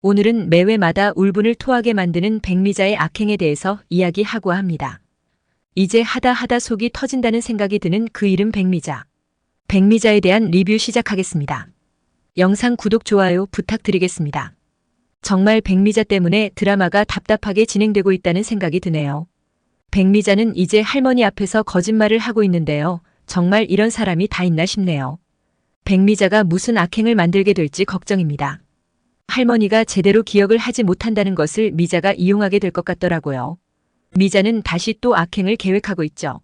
오늘은 매회마다 울분을 토하게 만드는 백미자의 악행에 대해서 이야기하고 합니다. 이제 하다 속이 터진다는 생각이 드는 그 이름 백미자. 백미자에 대한 리뷰 시작하겠습니다. 영상 구독, 좋아요 부탁드리겠습니다. 정말 백미자 때문에 드라마가 답답하게 진행되고 있다는 생각이 드네요. 백미자는 이제 할머니 앞에서 거짓말을 하고 있는데요. 정말 이런 사람이 다 있나 싶네요. 백미자가 무슨 악행을 만들게 될지 걱정입니다. 할머니가 제대로 기억을 하지 못한다는 것을 미자가 이용하게 될 것 같더라고요. 미자는 다시 또 악행을 계획하고 있죠.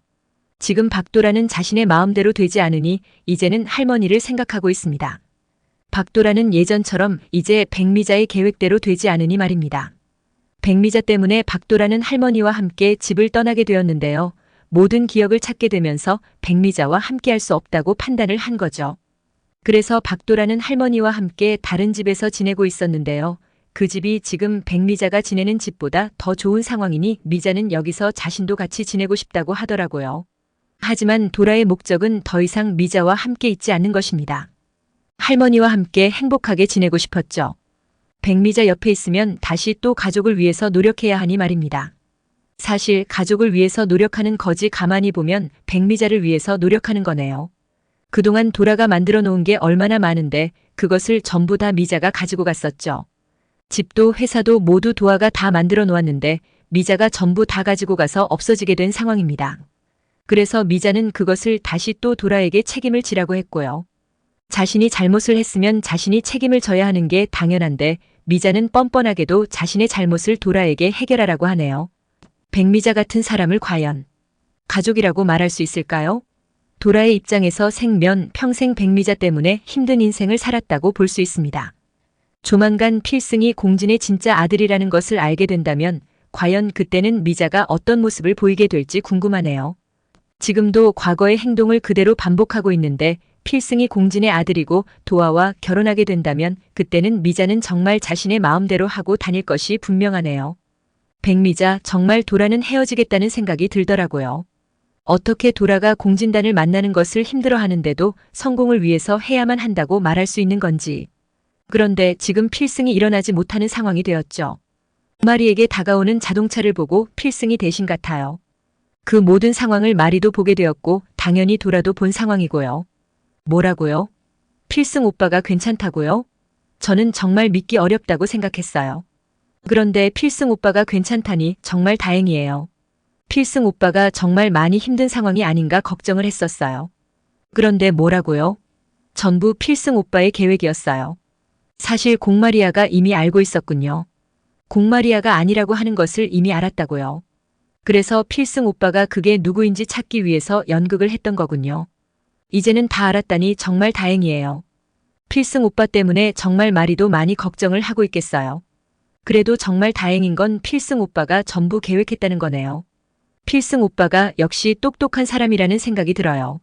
지금 박도라는 자신의 마음대로 되지 않으니 이제는 할머니를 생각하고 있습니다. 박도라는 예전처럼 이제 백미자의 계획대로 되지 않으니 말입니다. 백미자 때문에 박도라는 할머니와 함께 집을 떠나게 되었는데요. 모든 기억을 찾게 되면서 백미자와 함께할 수 없다고 판단을 한 거죠. 그래서 박도라는 할머니와 함께 다른 집에서 지내고 있었는데요. 그 집이 지금 백미자가 지내는 집보다 더 좋은 상황이니 미자는 여기서 자신도 같이 지내고 싶다고 하더라고요. 하지만 도라의 목적은 더 이상 미자와 함께 있지 않는 것입니다. 할머니와 함께 행복하게 지내고 싶었죠. 백미자 옆에 있으면 다시 또 가족을 위해서 노력해야 하니 말입니다. 사실 가족을 위해서 노력하는 거지 가만히 보면 백미자를 위해서 노력하는 거네요. 그동안 도라가 만들어 놓은 게 얼마나 많은데 그것을 전부 다 미자가 가지고 갔었죠. 집도 회사도 모두 도아가 다 만들어 놓았는데 미자가 전부 다 가지고 가서 없어지게 된 상황입니다. 그래서 미자는 그것을 다시 또 도라에게 책임을 지라고 했고요. 자신이 잘못을 했으면 자신이 책임을 져야 하는 게 당연한데 미자는 뻔뻔하게도 자신의 잘못을 도라에게 해결하라고 하네요. 백미자 같은 사람을 과연 가족이라고 말할 수 있을까요? 도라의 입장에서 생면 평생 백미자 때문에 힘든 인생을 살았다고 볼 수 있습니다. 조만간 필승이 공진의 진짜 아들이라는 것을 알게 된다면 과연 그때는 미자가 어떤 모습을 보이게 될지 궁금하네요. 지금도 과거의 행동을 그대로 반복하고 있는데 필승이 공진의 아들이고 도아와 결혼하게 된다면 그때는 미자는 정말 자신의 마음대로 하고 다닐 것이 분명하네요. 백미자 정말 도라는 헤어지겠다는 생각이 들더라고요. 어떻게 도라가 공진단을 만나는 것을 힘들어하는데도 성공을 위해서 해야만 한다고 말할 수 있는 건지. 그런데 지금 필승이 일어나지 못하는 상황이 되었죠. 마리에게 다가오는 자동차를 보고 필승이 대신 같아요. 그 모든 상황을 마리도 보게 되었고 당연히 도라도 본 상황이고요. 뭐라고요? 필승 오빠가 괜찮다고요? 저는 정말 믿기 어렵다고 생각했어요. 그런데 필승 오빠가 괜찮다니 정말 다행이에요. 필승 오빠가 정말 많이 힘든 상황이 아닌가 걱정을 했었어요. 그런데 뭐라고요? 전부 필승 오빠의 계획이었어요. 사실 공마리아가 이미 알고 있었군요. 공마리아가 아니라고 하는 것을 이미 알았다고요. 그래서 필승 오빠가 그게 누구인지 찾기 위해서 연극을 했던 거군요. 이제는 다 알았다니 정말 다행이에요. 필승 오빠 때문에 정말 마리도 많이 걱정을 하고 있겠어요. 그래도 정말 다행인 건 필승 오빠가 전부 계획했다는 거네요. 필승 오빠가 역시 똑똑한 사람이라는 생각이 들어요.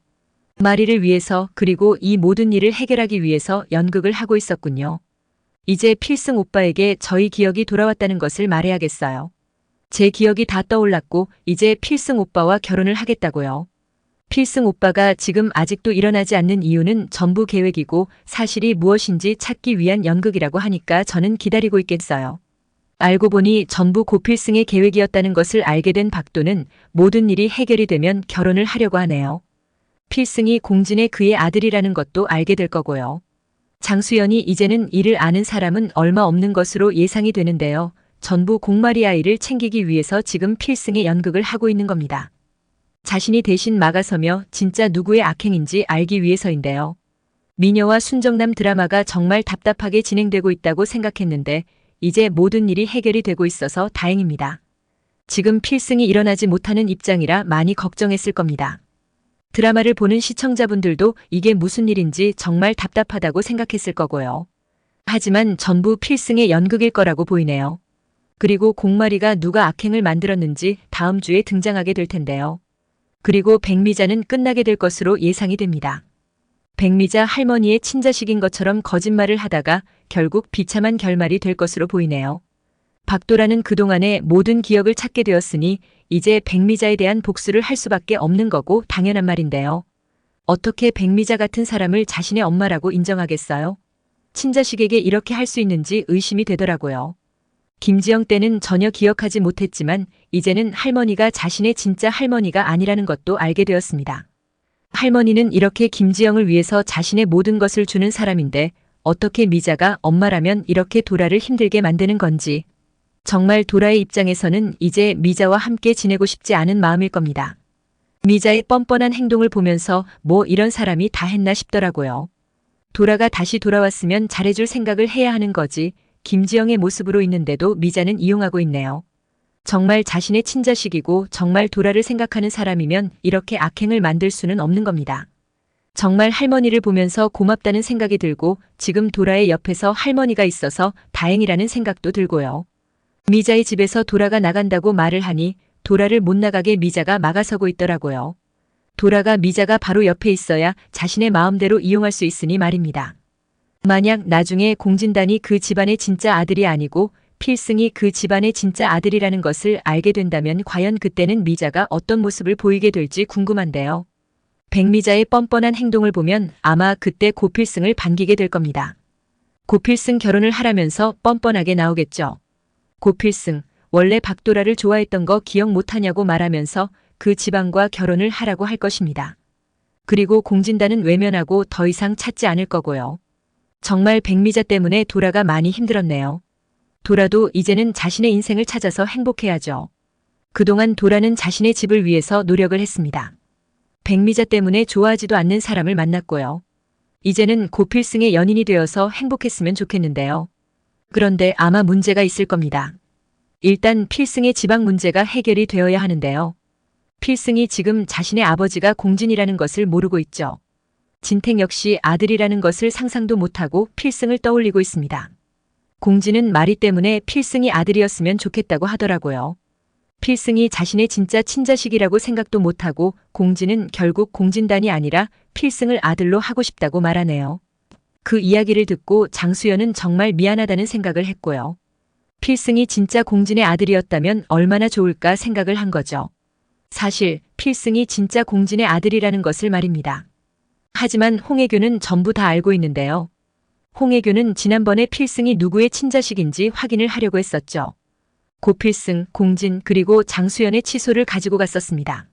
마리를 위해서 그리고 이 모든 일을 해결하기 위해서 연극을 하고 있었군요. 이제 필승 오빠에게 저희 기억이 돌아왔다는 것을 말해야겠어요. 제 기억이 다 떠올랐고 이제 필승 오빠와 결혼을 하겠다고요. 필승 오빠가 지금 아직도 일어나지 않는 이유는 전부 계획이고 사실이 무엇인지 찾기 위한 연극이라고 하니까 저는 기다리고 있겠어요. 알고 보니 전부 고필승의 계획이었다는 것을 알게 된 박도는 모든 일이 해결이 되면 결혼을 하려고 하네요. 필승이 공진의 그의 아들이라는 것도 알게 될 거고요. 장수연이 이제는 이를 아는 사람은 얼마 없는 것으로 예상이 되는데요. 전부 공마리 아이를 챙기기 위해서 지금 필승의 연극을 하고 있는 겁니다. 자신이 대신 막아서며 진짜 누구의 악행인지 알기 위해서인데요. 미녀와 순정남 드라마가 정말 답답하게 진행되고 있다고 생각했는데 이제 모든 일이 해결이 되고 있어서 다행입니다. 지금 필승이 일어나지 못하는 입장이라 많이 걱정했을 겁니다. 드라마를 보는 시청자분들도 이게 무슨 일인지 정말 답답하다고 생각했을 거고요. 하지만 전부 필승의 연극일 거라고 보이네요. 그리고 공마리가 누가 악행을 만들었는지 다음 주에 등장하게 될 텐데요. 그리고 백미자는 끝나게 될 것으로 예상이 됩니다. 백미자 할머니의 친자식인 것처럼 거짓말을 하다가 결국 비참한 결말이 될 것으로 보이네요. 박도라는 그동안의 모든 기억을 찾게 되었으니 이제 백미자에 대한 복수를 할 수밖에 없는 거고 당연한 말인데요. 어떻게 백미자 같은 사람을 자신의 엄마라고 인정하겠어요? 친자식에게 이렇게 할 수 있는지 의심이 되더라고요. 김지영 때는 전혀 기억하지 못했지만 이제는 할머니가 자신의 진짜 할머니가 아니라는 것도 알게 되었습니다. 할머니는 이렇게 김지영을 위해서 자신의 모든 것을 주는 사람인데 어떻게 미자가 엄마라면 이렇게 도라를 힘들게 만드는 건지. 정말 도라의 입장에서는 이제 미자와 함께 지내고 싶지 않은 마음일 겁니다. 미자의 뻔뻔한 행동을 보면서 뭐 이런 사람이 다 했나 싶더라고요. 도라가 다시 돌아왔으면 잘해줄 생각을 해야 하는 거지. 김지영의 모습으로 있는데도 미자는 이용하고 있네요. 정말 자신의 친자식이고 정말 도라를 생각하는 사람이면 이렇게 악행을 만들 수는 없는 겁니다. 정말 할머니를 보면서 고맙다는 생각이 들고 지금 도라의 옆에서 할머니가 있어서 다행이라는 생각도 들고요. 미자의 집에서 도라가 나간다고 말을 하니 도라를 못 나가게 미자가 막아서고 있더라고요. 도라가 미자가 바로 옆에 있어야 자신의 마음대로 이용할 수 있으니 말입니다. 만약 나중에 공진단이 그 집안의 진짜 아들이 아니고 필승이 그 집안의 진짜 아들이라는 것을 알게 된다면 과연 그때는 미자가 어떤 모습을 보이게 될지 궁금한데요. 백미자의 뻔뻔한 행동을 보면 아마 그때 고필승을 반기게 될 겁니다. 고필승 결혼을 하라면서 뻔뻔하게 나오겠죠. 고필승, 원래 박도라를 좋아했던 거 기억 못하냐고 말하면서 그 집안과 결혼을 하라고 할 것입니다. 그리고 공진단은 외면하고 더 이상 찾지 않을 거고요. 정말 백미자 때문에 도라가 많이 힘들었네요. 도라도 이제는 자신의 인생을 찾아서 행복해야죠. 그동안 도라는 자신의 집을 위해서 노력을 했습니다. 백미자 때문에 좋아하지도 않는 사람을 만났고요. 이제는 고필승의 연인이 되어서 행복했으면 좋겠는데요. 그런데 아마 문제가 있을 겁니다. 일단 필승의 지방 문제가 해결이 되어야 하는데요. 필승이 지금 자신의 아버지가 공진이라는 것을 모르고 있죠. 진택 역시 아들이라는 것을 상상도 못하고 필승을 떠올리고 있습니다. 공진은 마리 때문에 필승이 아들이었으면 좋겠다고 하더라고요. 필승이 자신의 진짜 친자식이라고 생각도 못하고 공진은 결국 공진단이 아니라 필승을 아들로 하고 싶다고 말하네요. 그 이야기를 듣고 장수연은 정말 미안하다는 생각을 했고요. 필승이 진짜 공진의 아들이었다면 얼마나 좋을까 생각을 한 거죠. 사실 필승이 진짜 공진의 아들이라는 것을 말입니다. 하지만 홍혜교는 전부 다 알고 있는데요. 홍혜교는 지난번에 필승이 누구의 친자식인지 확인을 하려고 했었죠. 고필승, 공진 그리고 장수연의 치소를 가지고 갔었습니다.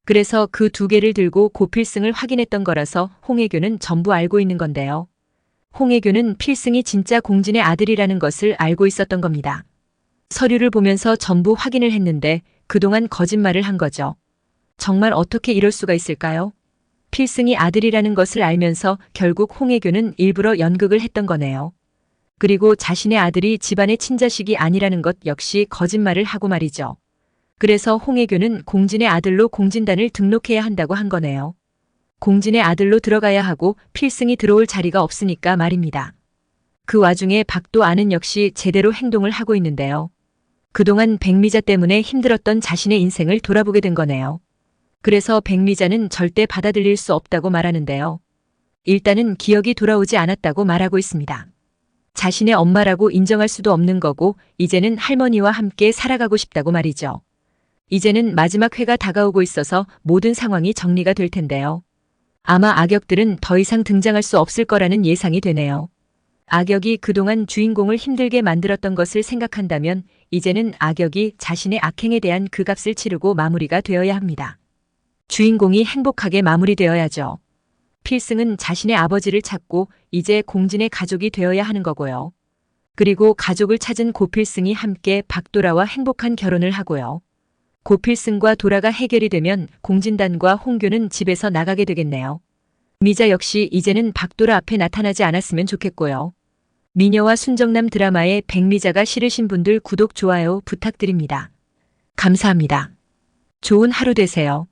그래서 그 두 개를 들고 고필승을 확인했던 거라서 홍혜교는 전부 알고 있는 건데요. 홍혜교는 필승이 진짜 공진의 아들이라는 것을 알고 있었던 겁니다. 서류를 보면서 전부 확인을 했는데 그동안 거짓말을 한 거죠. 정말 어떻게 이럴 수가 있을까요? 필승이 아들이라는 것을 알면서 결국 홍혜교는 일부러 연극을 했던 거네요. 그리고 자신의 아들이 집안의 친자식이 아니라는 것 역시 거짓말을 하고 말이죠. 그래서 홍혜교는 공진의 아들로 공진단을 등록해야 한다고 한 거네요. 공진의 아들로 들어가야 하고 필승이 들어올 자리가 없으니까 말입니다. 그 와중에 박도아는 역시 제대로 행동을 하고 있는데요. 그동안 백미자 때문에 힘들었던 자신의 인생을 돌아보게 된 거네요. 그래서 백미자는 절대 받아들일 수 없다고 말하는데요. 일단은 기억이 돌아오지 않았다고 말하고 있습니다. 자신의 엄마라고 인정할 수도 없는 거고 이제는 할머니와 함께 살아가고 싶다고 말이죠. 이제는 마지막 회가 다가오고 있어서 모든 상황이 정리가 될 텐데요. 아마 악역들은 더 이상 등장할 수 없을 거라는 예상이 되네요. 악역이 그동안 주인공을 힘들게 만들었던 것을 생각한다면 이제는 악역이 자신의 악행에 대한 그 값을 치르고 마무리가 되어야 합니다. 주인공이 행복하게 마무리되어야죠. 필승은 자신의 아버지를 찾고 이제 공진의 가족이 되어야 하는 거고요. 그리고 가족을 찾은 고필승이 함께 박도라와 행복한 결혼을 하고요. 고필승과 도라가 해결이 되면 공진단과 홍교는 집에서 나가게 되겠네요. 미자 역시 이제는 박도라 앞에 나타나지 않았으면 좋겠고요. 미녀와 순정남 드라마의 백미자가 싫으신 분들 구독, 좋아요 부탁드립니다. 감사합니다. 좋은 하루 되세요.